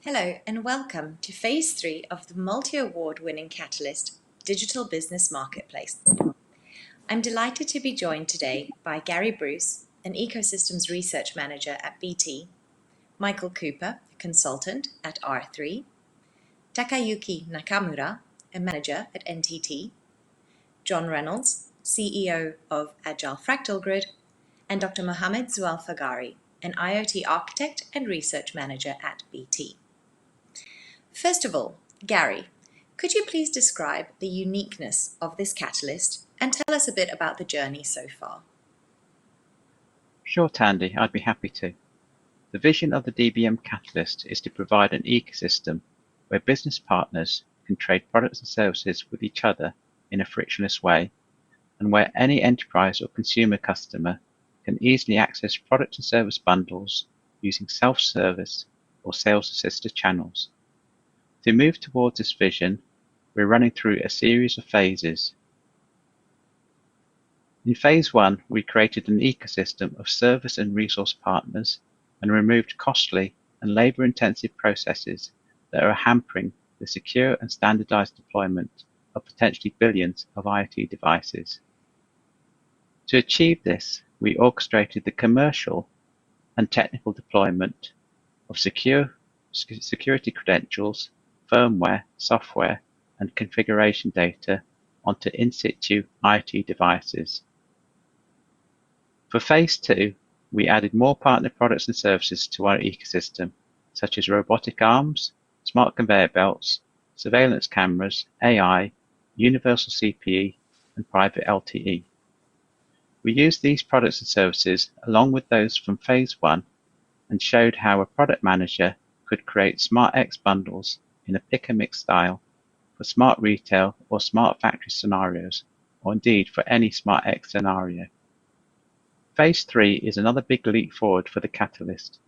Hello and welcome to Phase 3 of the multi-award winning Catalyst Digital Business Marketplace. I'm delighted to be joined today by Gary Bruce, an Ecosystems Research Manager at BT, Michael Cooper, a consultant at R3, Takayuki Nakamura, a manager at NTT, John Reynolds, CEO of Agile Fractal Grid, and Dr. Mohammed Zualfagari, an IoT architect and research manager at BT. First of all, Gary, could you please describe the uniqueness of this catalyst and tell us a bit about the journey so far? Sure, Tandy, I'd be happy to. The vision of the DBM Catalyst is to provide an ecosystem where business partners can trade products and services with each other in a frictionless way, and where any enterprise or consumer customer can easily access product and service bundles using self-service or sales-assisted channels. To move towards this vision, we're running through a series of phases. In Phase 1, we created an ecosystem of service and resource partners and removed costly and labor-intensive processes that are hampering the secure and standardized deployment of potentially billions of IoT devices. To achieve this, we orchestrated the commercial and technical deployment of security credentials, firmware, software, and configuration data onto in-situ IoT devices. For Phase 2, we added more partner products and services to our ecosystem, such as robotic arms, smart conveyor belts, surveillance cameras, AI, universal CPE, and private LTE. We used these products and services along with those from Phase 1 and showed how a product manager could create SmartX bundles in a pick-and-mix style for smart retail or smart factory scenarios, or indeed for any SmartX scenario. Phase 3 is another big leap forward for the Catalyst.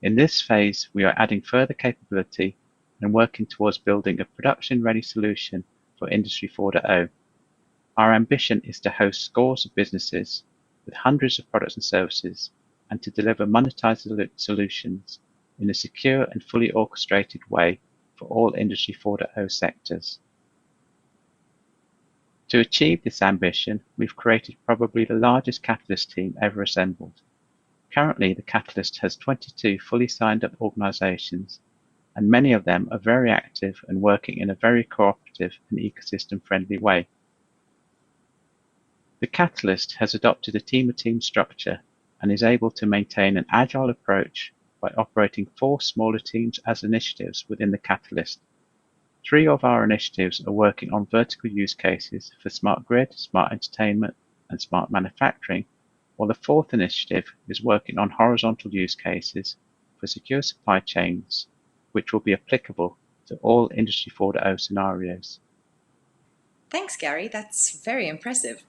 In this phase, we are adding further capability and working towards building a production-ready solution for Industry 4.0. Our ambition is to host scores of businesses with hundreds of products and services and to deliver monetized solutions in a secure and fully orchestrated way for all Industry 4.0 sectors. To achieve this ambition, we've created probably the largest Catalyst team ever assembled. Currently, the Catalyst has 22 fully signed up organizations, and many of them are very active and working in a very cooperative and ecosystem-friendly way. The Catalyst has adopted a team-of-team structure and is able to maintain an agile approach by operating 4 smaller teams as initiatives within the Catalyst. 3 of our initiatives are working on vertical use cases for smart grid, smart entertainment, and smart manufacturing, while the 4th initiative is working on horizontal use cases for secure supply chains, which will be applicable to all Industry 4.0 scenarios. Thanks, Gary. That's very impressive.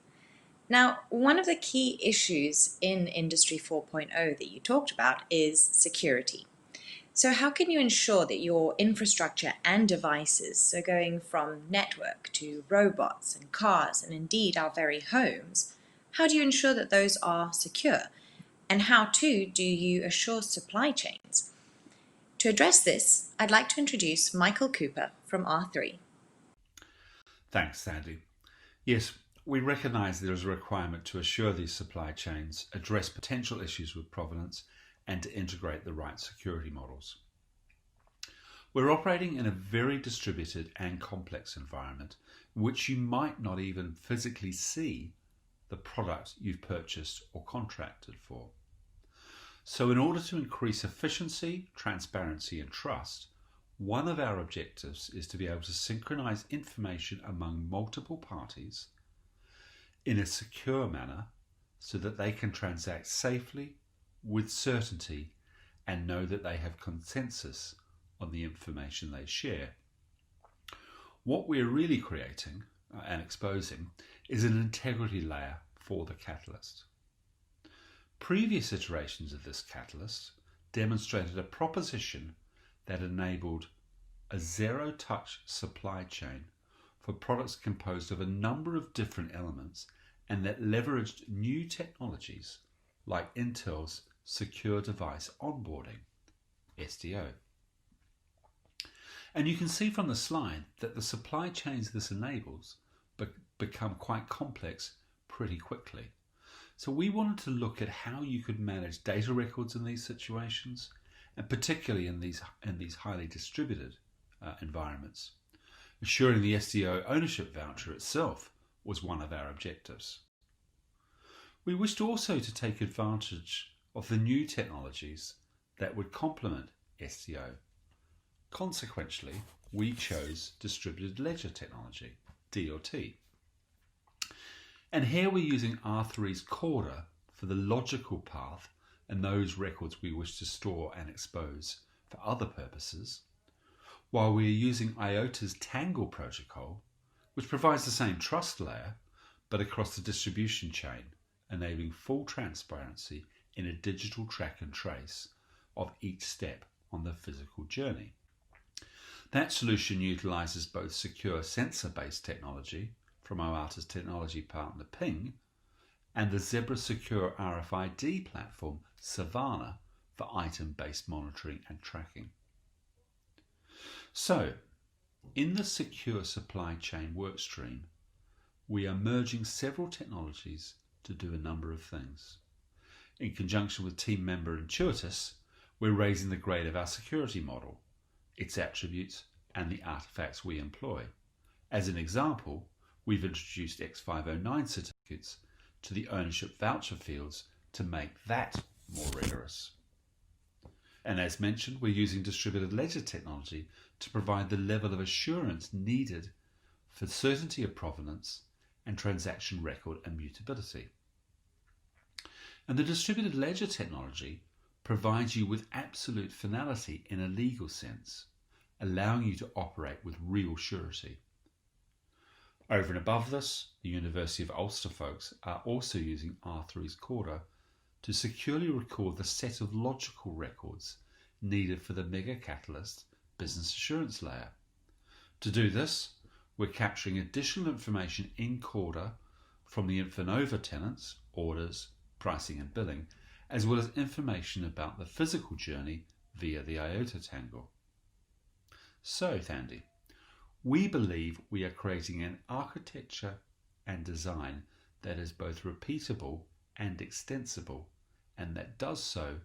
Now, one of the key issues in Industry 4.0 that you talked about is security. So how can you ensure that your infrastructure and devices, so going from network to robots and cars and indeed our very homes, how do you ensure that those are secure? And how too do you assure supply chains? To address this, I'd like to introduce Michael Cooper from R3. Thanks, Sandy. Yes, we recognise there is a requirement to assure these supply chains address potential issues with provenance and to integrate the right security models. We're operating in a very distributed and complex environment, which you might not even physically see the product you've purchased or contracted for. So in order to increase efficiency, transparency and trust, one of our objectives is to be able to synchronize information among multiple parties in a secure manner so that they can transact safely, with certainty, and know that they have consensus on the information they share. What we're really creating and exposing is an integrity layer for the Catalyst. Previous iterations of this Catalyst demonstrated a proposition that enabled a zero-touch supply chain for products composed of a number of different elements and that leveraged new technologies like Intel's Secure Device Onboarding, SDO. And you can see from the slide that the supply chains this enables become quite complex pretty quickly. So we wanted to look at how you could manage data records in these situations, and particularly in these highly distributed environments. Assuring the SDO ownership voucher itself was one of our objectives. We wished also to take advantage of the new technologies that would complement SDO. Consequently, we chose distributed ledger technology, DLT. And here we're using R3's Corda for the logical path and those records we wish to store and expose for other purposes, while we're using IOTA's Tangle protocol, which provides the same trust layer, but across the distribution chain, enabling full transparency in a digital track and trace of each step on the physical journey. That solution utilizes both secure sensor-based technology from IOTA's technology partner Ping and the Zebra Secure RFID platform Savannah for item-based monitoring and tracking. So, in the secure supply chain workstream, we are merging several technologies to do a number of things. In conjunction with team member Intuitus, we're raising the grade of our security model, its attributes, and the artifacts we employ. As an example, we've introduced X509 certificates to the ownership voucher fields to make that more rigorous. And as mentioned, we're using distributed ledger technology to provide the level of assurance needed for certainty of provenance and transaction record immutability. And the distributed ledger technology provides you with absolute finality in a legal sense, allowing you to operate with real surety. Over and above this, the University of Ulster folks are also using R3's Corda to securely record the set of logical records needed for the Mega Catalyst business assurance layer. To do this, we're capturing additional information in Corda from the Infinova tenants, orders, pricing and billing, as well as information about the physical journey via the IOTA Tangle. So, Thandi, we believe we are creating an architecture and design that is both repeatable and extensible, and that does so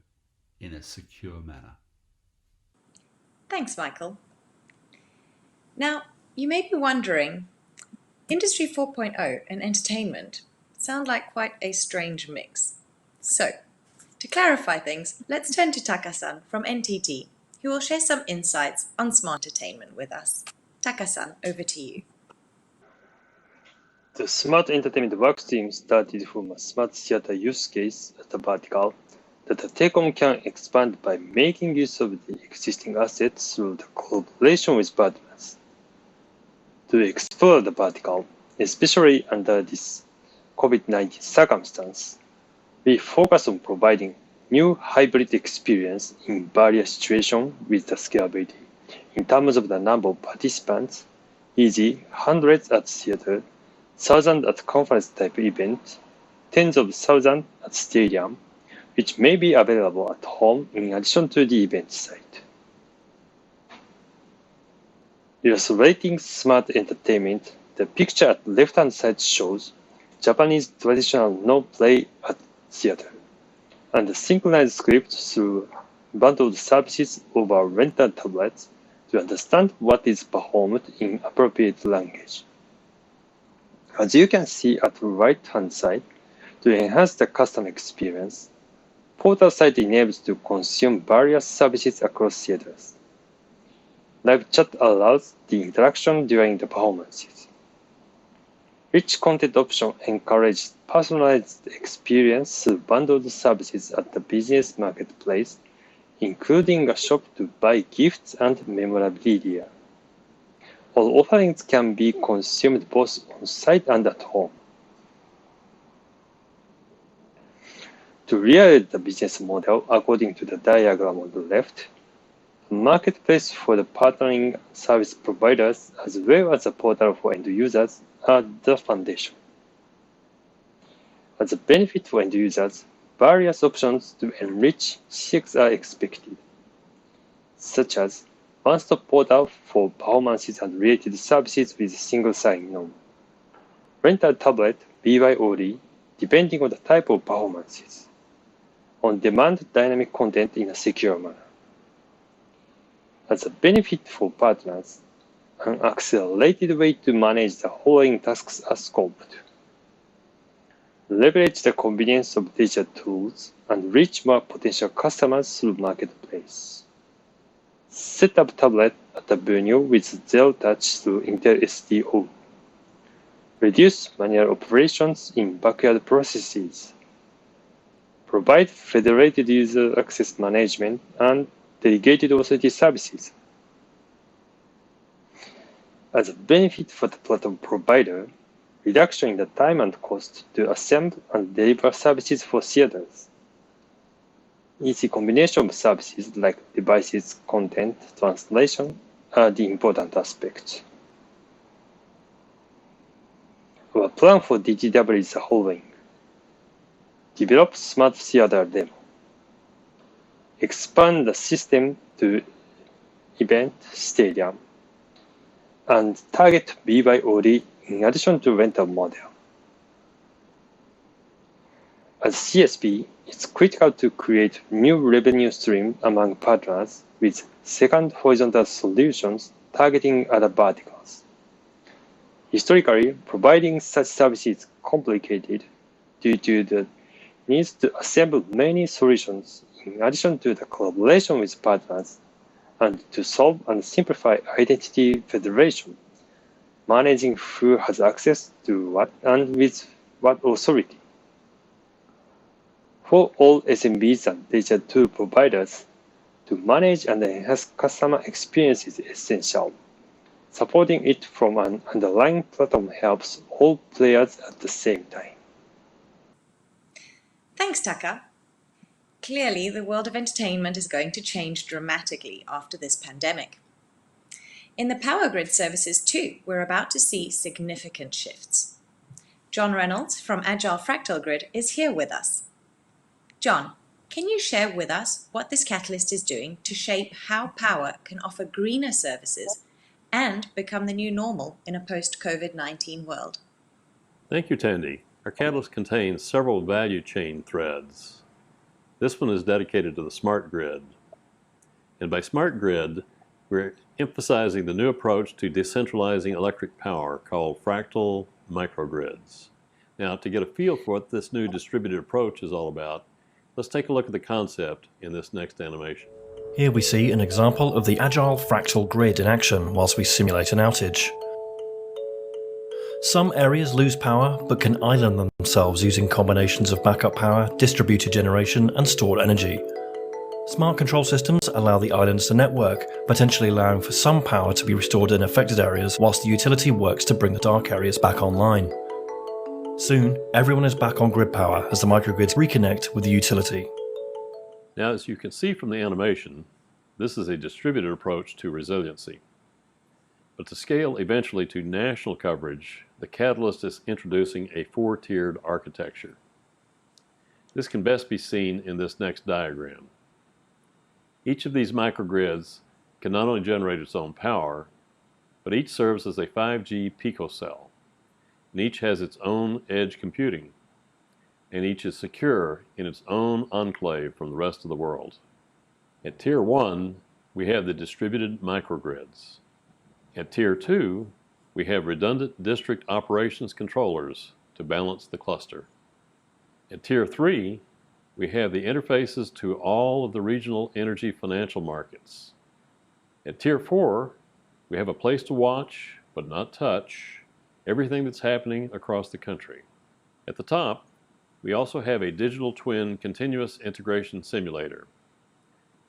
in a secure manner. Thanks, Michael. Now, you may be wondering, Industry 4.0 and entertainment sound like quite a strange mix. So, to clarify things, let's turn to Taka-san from NTT, who will share some insights on smart entertainment with us. Taka-san, over to you. The smart entertainment workstream started from a smart theater use case at the vertical that the telecom can expand by making use of the existing assets through the collaboration with partners. To explore the vertical, especially under this COVID-19 circumstance, we focus on providing new hybrid experience in various situations with the scalability in terms of the number of participants, e.g. hundreds at theater, thousands at conference type event, tens of thousands at stadium, which may be available at home in addition to the event site. Illustrating smart entertainment, the picture at the left-hand side shows Japanese traditional no play at theater, and the synchronized script through bundled services over rental tablets to understand what is performed in appropriate language. As you can see at the right-hand side, to enhance the customer experience, portal site enables to consume various services across theaters. Live chat allows the interaction during the performances. Rich content option encourages personalized experience through bundled services at the business marketplace, including a shop to buy gifts and memorabilia. All offerings can be consumed both on-site and at home. To realize the business model according to the diagram on the left, a marketplace for the partnering service providers as well as a portal for end users are the foundation. As a benefit for end users, various options to enrich CX are expected, such as one-stop portal for performances and related services with single sign-on. Rent a tablet BYOD depending on the type of performances. On-demand dynamic content in a secure manner. As a benefit for partners, an accelerated way to manage the following tasks are scoped. Leverage the convenience of digital tools and reach more potential customers through Marketplace. Set up tablet at the venue with zero touch through Intel SDO. Reduce manual operations in backyard processes. Provide federated user access management and delegated authority services. As a benefit for the platform provider, reduction in the time and cost to assemble and deliver services for theaters. Easy combination of services like devices, content, translation are the important aspects. Our plan for DTW is the following. Develop smart theater demo. Expand the system to event stadium. And target BYOD in addition to rental model. As CSP, it's critical to create new revenue stream among partners with second horizontal solutions targeting other verticals. Historically, providing such services is complicated due to the needs to assemble many solutions in addition to the collaboration with partners and to solve and simplify identity federation, managing who has access to what and with what authority. For all SMBs and digital tool providers, to manage and enhance customer experience is essential. Supporting it from an underlying platform helps all players at the same time. Thanks, Taka. Clearly, the world of entertainment is going to change dramatically after this pandemic. In the power grid services too, we're about to see significant shifts. John Reynolds from Agile Fractal Grid is here with us. John, can you share with us what this catalyst is doing to shape how power can offer greener services and become the new normal in a post-COVID-19 world? Thank you, Tandy. Our catalyst contains several value chain threads. This one is dedicated to the smart grid. And by smart grid, we're emphasizing the new approach to decentralizing electric power called fractal microgrids. Now, to get a feel for what this new distributed approach is all about, let's take a look at the concept in this next animation. Here we see an example of the Agile Fractal Grid in action whilst we simulate an outage. Some areas lose power but can island themselves using combinations of backup power, distributed generation and stored energy. Smart control systems allow the islands to network, potentially allowing for some power to be restored in affected areas whilst the utility works to bring the dark areas back online. Soon, everyone is back on grid power as the microgrids reconnect with the utility. Now, as you can see from the animation, this is a distributed approach to resiliency. But to scale eventually to national coverage, the catalyst is introducing a four-tiered architecture. This can best be seen in this next diagram. Each of these microgrids can not only generate its own power, but each serves as a 5G picocell, and each has its own edge computing, and each is secure in its own enclave from the rest of the world. At Tier 1, we have the distributed microgrids. At Tier 2, we have redundant district operations controllers to balance the cluster. At Tier 3, we have the interfaces to all of the regional energy financial markets. At Tier 4, we have a place to watch, but not touch, everything that's happening across the country. At the top, we also have a digital twin continuous integration simulator.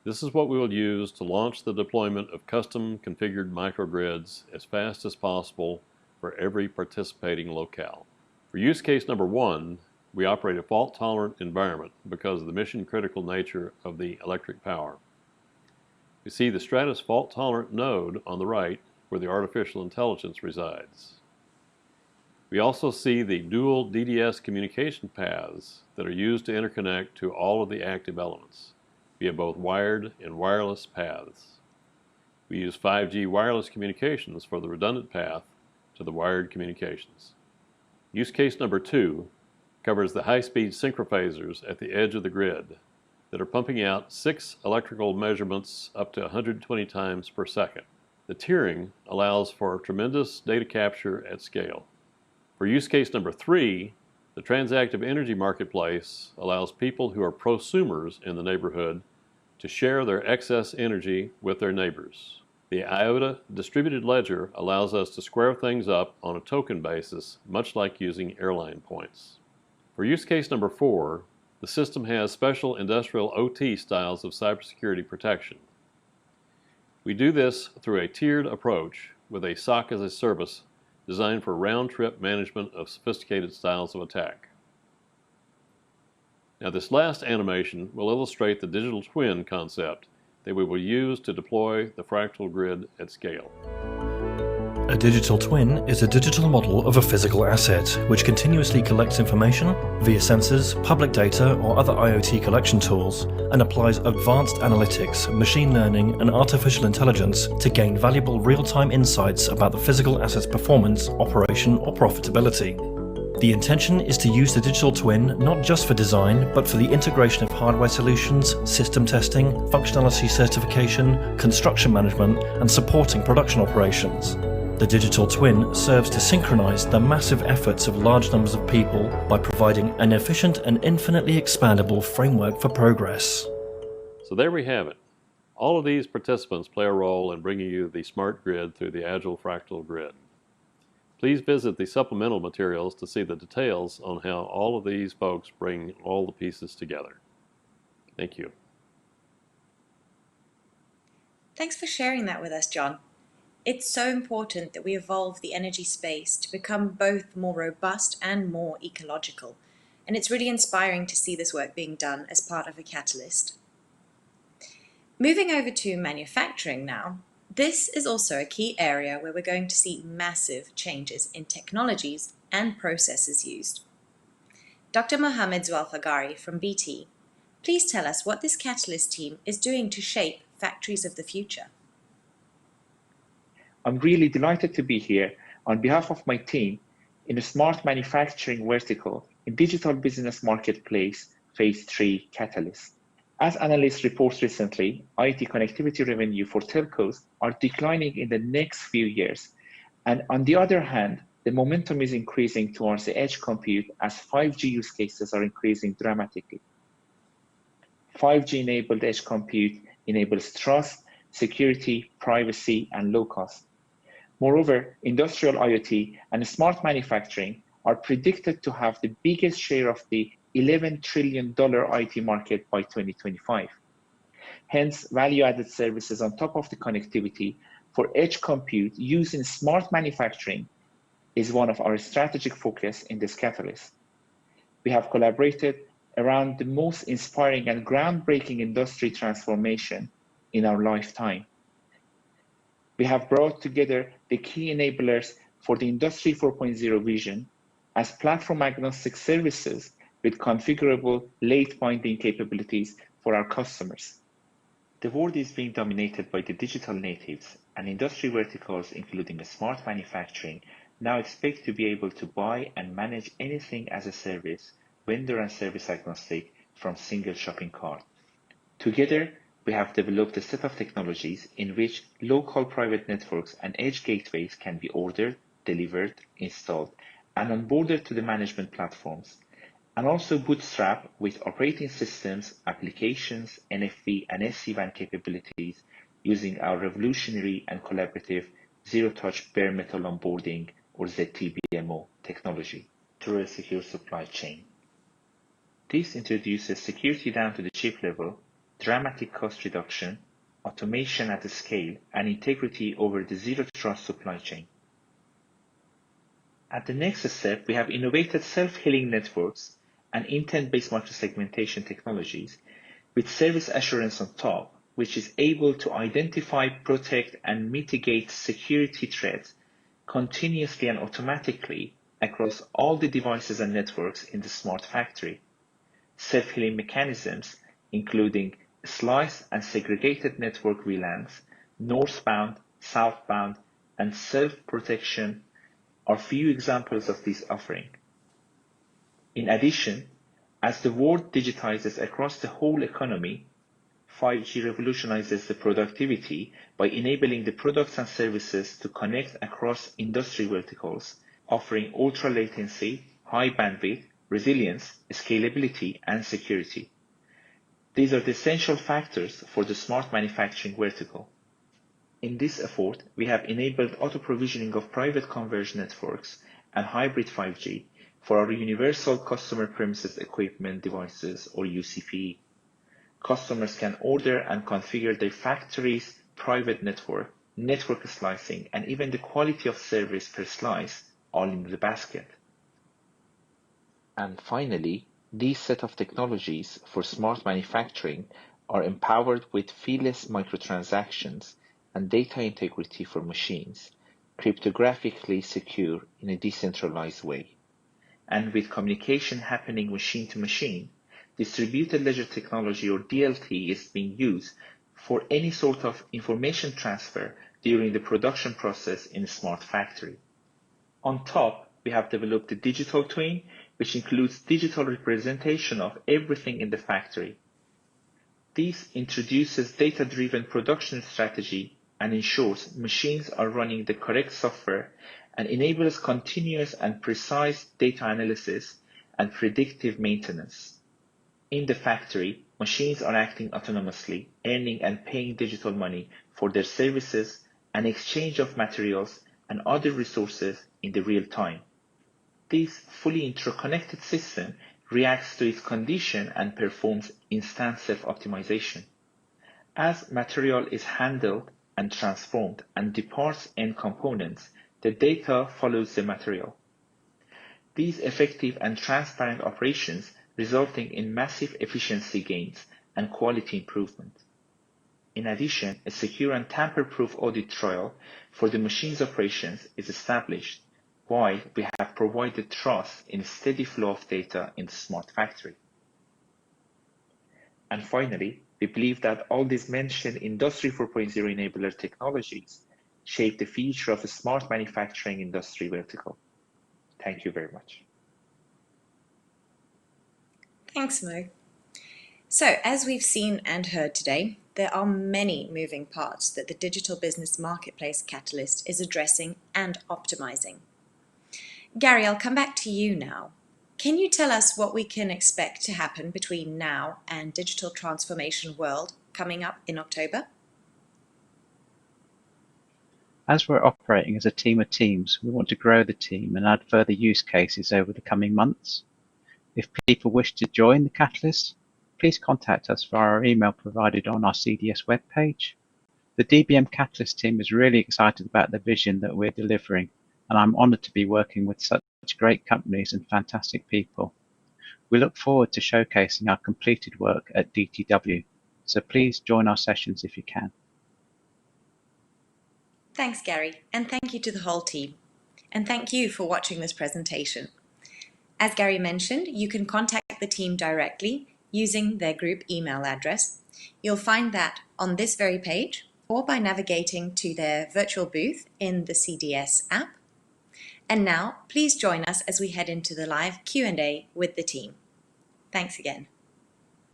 This is what we will use to launch the deployment of custom configured microgrids as fast as possible for every participating locale. For use case number 1, we operate a fault-tolerant environment because of the mission-critical nature of the electric power. We see the Stratus fault-tolerant node on the right where the artificial intelligence resides. We also see the dual DDS communication paths that are used to interconnect to all of the active elements via both wired and wireless paths. We use 5G wireless communications for the redundant path to the wired communications. Use case number 2 covers the high-speed synchrophasers at the edge of the grid that are pumping out 6 electrical measurements up to 120 times per second. The tiering allows for tremendous data capture at scale. For use case number 3, the transactive energy marketplace allows people who are prosumers in the neighborhood to share their excess energy with their neighbors. The IOTA distributed ledger allows us to square things up on a token basis, much like using airline points. For use case number 4, the system has special industrial OT styles of cybersecurity protection. We do this through a tiered approach with a SOC as a service designed for round-trip management of sophisticated styles of attack. Now, this last animation will illustrate the digital twin concept that we will use to deploy the fractal grid at scale. A digital twin is a digital model of a physical asset which continuously collects information via sensors, public data, or other IoT collection tools and applies advanced analytics, machine learning, and artificial intelligence to gain valuable real-time insights about the physical asset's performance, operation, or profitability. The intention is to use the digital twin not just for design, but for the integration of hardware solutions, system testing, functionality certification, construction management, and supporting production operations. The digital twin serves to synchronize the massive efforts of large numbers of people by providing an efficient and infinitely expandable framework for progress. So there we have it. All of these participants play a role in bringing you the smart grid through the Agile Fractal Grid. Please visit the supplemental materials to see the details on how all of these folks bring all the pieces together. Thank you. Thanks for sharing that with us, John. It's so important that we evolve the energy space to become both more robust and more ecological, and it's really inspiring to see this work being done as part of a catalyst. Moving over to manufacturing now, this is also a key area where we're going to see massive changes in technologies and processes used. Dr. Mohammed Zwalfagari from BT, please tell us what this catalyst team is doing to shape factories of the future. I'm really delighted to be here on behalf of my team in the Smart Manufacturing Vertical in Digital Business Marketplace Phase 3 Catalyst. As analysts report recently, IT connectivity revenue for telcos are declining in the next few years. And on the other hand, the momentum is increasing towards the edge compute as 5G use cases are increasing dramatically. 5G-enabled edge compute enables trust, security, privacy, and low cost. Moreover, industrial IoT and smart manufacturing are predicted to have the biggest share of the $11 trillion IT market by 2025. Hence, value-added services on top of the connectivity for edge compute used in smart manufacturing is one of our strategic focus in this catalyst. We have collaborated around the most inspiring and groundbreaking industry transformation in our lifetime. We have brought together the key enablers for the Industry 4.0 vision as platform-agnostic services with configurable late binding capabilities for our customers. The world is being dominated by the digital natives, and industry verticals, including the smart manufacturing, now expect to be able to buy and manage anything as a service, vendor and service agnostic from single shopping cart. Together, we have developed a set of technologies in which local private networks and edge gateways can be ordered, delivered, installed, and onboarded to the management platforms, and also bootstrap with operating systems, applications, NFV, and SD-WAN capabilities using our revolutionary and collaborative zero-touch bare metal onboarding or ZTBMO technology through a secure supply chain. This introduces security down to the chip level, dramatic cost reduction, automation at a scale, and integrity over the zero-trust supply chain. At the next step, we have innovated self-healing networks and intent-based microsegmentation technologies with service assurance on top, which is able to identify, protect, and mitigate security threats continuously and automatically across all the devices and networks in the smart factory. Self-healing mechanisms, including slice and segregated network VLANs, northbound, southbound, and self-protection are few examples of this offering. In addition, as the world digitizes across the whole economy, 5G revolutionizes the productivity by enabling the products and services to connect across industry verticals, offering ultra latency, high bandwidth, resilience, scalability, and security. These are the essential factors for the smart manufacturing vertical. In this effort, we have enabled auto-provisioning of private converged networks and hybrid 5G for our Universal Customer Premises Equipment Devices, or UCPE. Customers can order and configure their factory's private network, network slicing, and even the quality of service per slice all in the basket. And finally, these set of technologies for smart manufacturing are empowered with feeless microtransactions and data integrity for machines, cryptographically secure in a decentralized way. And with communication happening machine to machine, distributed ledger technology, or DLT, is being used for any sort of information transfer during the production process in a smart factory. On top, we have developed the digital twin, which includes digital representation of everything in the factory. This introduces data-driven production strategy and ensures machines are running the correct software and enables continuous and precise data analysis and predictive maintenance. In the factory, machines are acting autonomously, earning and paying digital money for their services and exchange of materials and other resources in the real time. This fully interconnected system reacts to its condition and performs instant self-optimization. As material is handled and transformed and departs end components, the data follows the material. These effective and transparent operations resulting in massive efficiency gains and quality improvement. In addition, a secure and tamper-proof audit trail for the machine's operations is established, while we have provided trust in a steady flow of data in the smart factory. And finally, we believe that all these mentioned Industry 4.0 enabler technologies shape the future of the smart manufacturing industry vertical. Thank you very much. Thanks, Mo. So, as we've seen and heard today, there are many moving parts that the Digital Business Marketplace Catalyst is addressing and optimizing. Gary, I'll come back to you now. Can you tell us what we can expect to happen between now and Digital Transformation World coming up in October? As we're operating as a team of teams, we want to grow the team and add further use cases over the coming months. If people wish to join the Catalyst, please contact us via our email provided on our CDS webpage. The DBM Catalyst team is really excited about the vision that we're delivering, and I'm honoured to be working with such great companies and fantastic people. We look forward to showcasing our completed work at DTW, so please join our sessions if you can. Thanks, Gary, and thank you to the whole team. And thank you for watching this presentation. As Gary mentioned, you can contact the team directly using their group email address. You'll find that on this very page or by navigating to their virtual booth in the CDS app. And now, please join us as we head into the live Q&A with the team. Thanks again.